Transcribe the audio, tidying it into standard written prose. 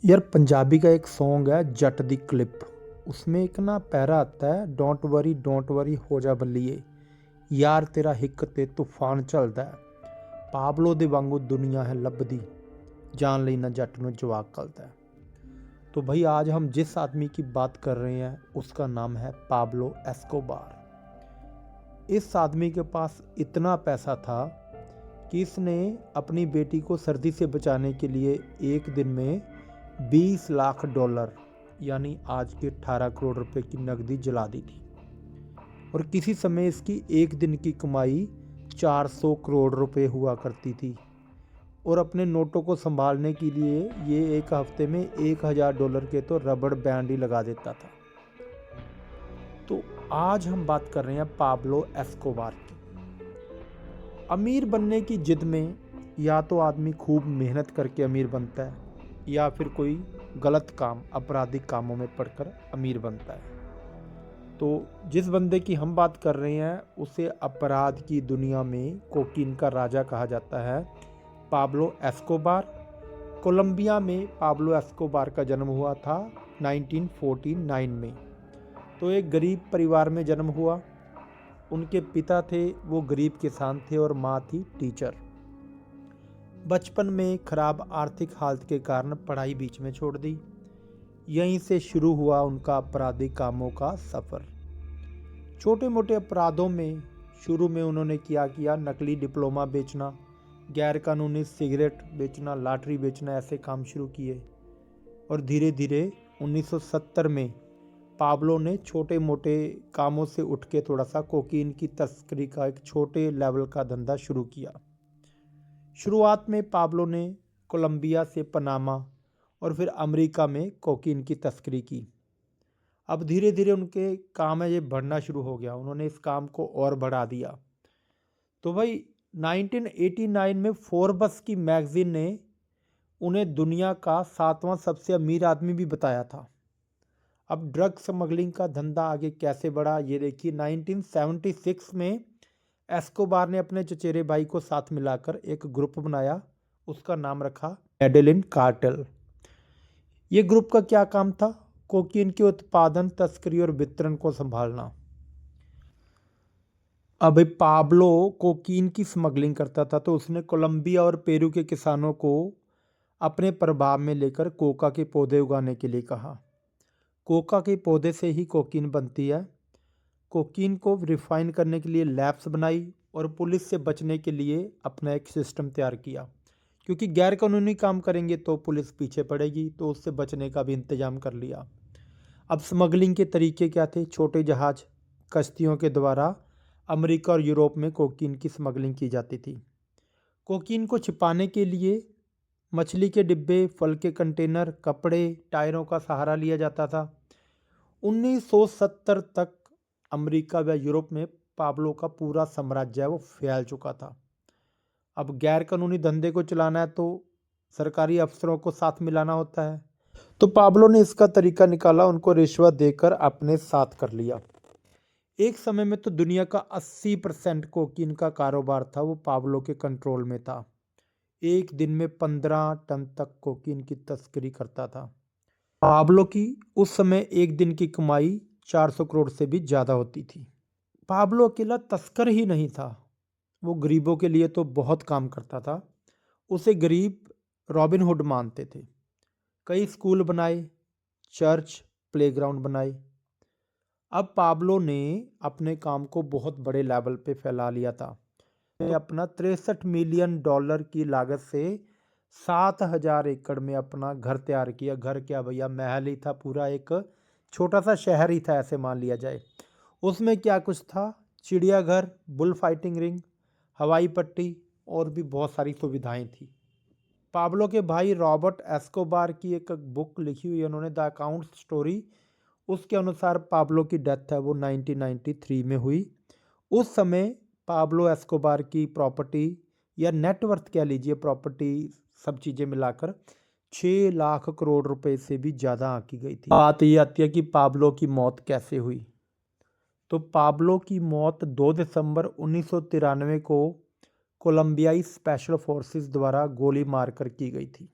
यार पंजाबी का एक सॉन्ग है जट दी क्लिप। उसमें एक ना पैरा आता है, डोंट वरी हो जा बल्लीए, यार तेरा हिक ते तूफान चलदा है, पाबलो दे वांगू दुनिया है लभदी, जान लई ना जट नूं जवाक कलदा है। तो भाई आज हम जिस आदमी की बात कर रहे हैं उसका नाम है पाब्लो एस्कोबार। इस आदमी के पास इतना पैसा था कि इसने अपनी बेटी को सर्दी से बचाने के लिए एक दिन में 20 लाख डॉलर यानी आज के 18 करोड़ रुपए की नकदी जला दी थी। और किसी समय इसकी एक दिन की कमाई 400 करोड़ रुपए हुआ करती थी। और अपने नोटों को संभालने के लिए ये एक हफ्ते में 1000 डॉलर के तो रबड़ बैंड ही लगा देता था। तो आज हम बात कर रहे हैं पाब्लो एस्कोबार की। अमीर बनने की जिद में या तो आदमी खूब मेहनत करके अमीर बनता है या फिर कोई गलत काम, आपराधिक कामों में पड़कर अमीर बनता है। तो जिस बंदे की हम बात कर रहे हैं उसे अपराध की दुनिया में कोकीन का राजा कहा जाता है, पाब्लो एस्कोबार। कोलंबिया में पाब्लो एस्कोबार का जन्म हुआ था 1949 में। तो एक गरीब परिवार में जन्म हुआ। उनके पिता थे वो गरीब किसान थे और माँ थी टीचर। बचपन में खराब आर्थिक हालत के कारण पढ़ाई बीच में छोड़ दी। यहीं से शुरू हुआ उनका आपराधिक कामों का सफ़र। छोटे मोटे अपराधों में शुरू में उन्होंने किया नकली डिप्लोमा बेचना, गैर कानूनी सिगरेट बेचना, लॉटरी बेचना, ऐसे काम शुरू किए। और धीरे धीरे 1970 में पाब्लो ने छोटे मोटे कामों से उठ के थोड़ा सा कोकीन की तस्करी का एक छोटे लेवल का धंधा शुरू किया। शुरुआत में पाब्लो ने कोलंबिया से पनामा और फिर अमेरिका में कोकीन की तस्करी की। अब धीरे धीरे उनके काम है ये बढ़ना शुरू हो गया, उन्होंने इस काम को और बढ़ा दिया। तो भाई 1989 में फोर्ब्स की मैगजीन ने उन्हें दुनिया का 7वां सबसे अमीर आदमी भी बताया था। अब ड्रग स्मगलिंग का धंधा आगे कैसे बढ़ा ये देखिए। 1976 में एस्कोबार ने अपने चचेरे भाई को साथ मिलाकर एक ग्रुप बनाया, उसका नाम रखा मेडेलिन कार्टेल। ये ग्रुप का क्या काम था? कोकीन के उत्पादन, तस्करी और वितरण को संभालना। अब पाब्लो कोकीन की स्मगलिंग करता था तो उसने कोलंबिया और पेरू के किसानों को अपने प्रभाव में लेकर कोका के पौधे उगाने के लिए कहा। कोका के पौधे से ही कोकीन बनती है। कोकीन को रिफाइन करने के लिए लैब्स बनाई और पुलिस से बचने के लिए अपना एक सिस्टम तैयार किया, क्योंकि गैर कानूनी काम करेंगे तो पुलिस पीछे पड़ेगी, तो उससे बचने का भी इंतजाम कर लिया। अब स्मगलिंग के तरीके क्या थे? छोटे जहाज, कश्तियों के द्वारा अमेरिका और यूरोप में कोकीन की स्मगलिंग की जाती थी। कोकीन को छिपाने के लिए मछली के डिब्बे, फल के कंटेनर, कपड़े, टायरों का सहारा लिया जाता था। 1970 तक अमेरिका व यूरोप में पाब्लो का पूरा साम्राज्य है वो फैल चुका था। अब गैर कानूनी धंधे को चलाना है तो सरकारी अफसरों को साथ मिलाना होता है। तो पाब्लो ने इसका तरीका निकाला, उनको रिश्वत देकर अपने साथ कर लिया। एक समय में तो दुनिया का 80% कोकीन का कारोबार था वो पाब्लो के कंट्रोल में था। एक दिन में 15 टन तक कोकीन की तस्करी करता था। पाब्लो की उस समय एक दिन की कमाई 400 करोड़ से भी ज़्यादा होती थी। पाब्लो अकेला तस्कर ही नहीं था, वो गरीबों के लिए तो बहुत काम करता था। उसे गरीब रॉबिन हुड मानते थे। कई स्कूल बनाए, चर्च, प्लेग्राउंड बनाए। अब पाब्लो ने अपने काम को बहुत बड़े लेवल पे फैला लिया था। अपना 63 मिलियन डॉलर की लागत से 7000 एकड़ में अपना घर तैयार किया। घर क्या भैया, महल ही था, पूरा एक छोटा सा शहर ही था ऐसे मान लिया जाए। उसमें क्या कुछ था? चिड़ियाघर, बुल फाइटिंग रिंग, हवाई पट्टी और भी बहुत सारी सुविधाएं थी। पाब्लो के भाई रॉबर्ट एस्कोबार की एक बुक लिखी हुई है उन्होंने, द अकाउंट स्टोरी। उसके अनुसार पाब्लो की डेथ है वो 1993 में हुई। उस समय पाब्लो एस्कोबार की प्रॉपर्टी या नेटवर्थ कह लीजिए, प्रॉपर्टी सब चीज़ें मिलाकर 6 लाख करोड़ रुपए से भी ज़्यादा आंकी गई थी। बात ये आती है कि पाब्लो की मौत कैसे हुई। तो पाब्लो की मौत 2 दिसंबर 1993 को कोलंबियाई स्पेशल फोर्सेस द्वारा गोली मारकर की गई थी।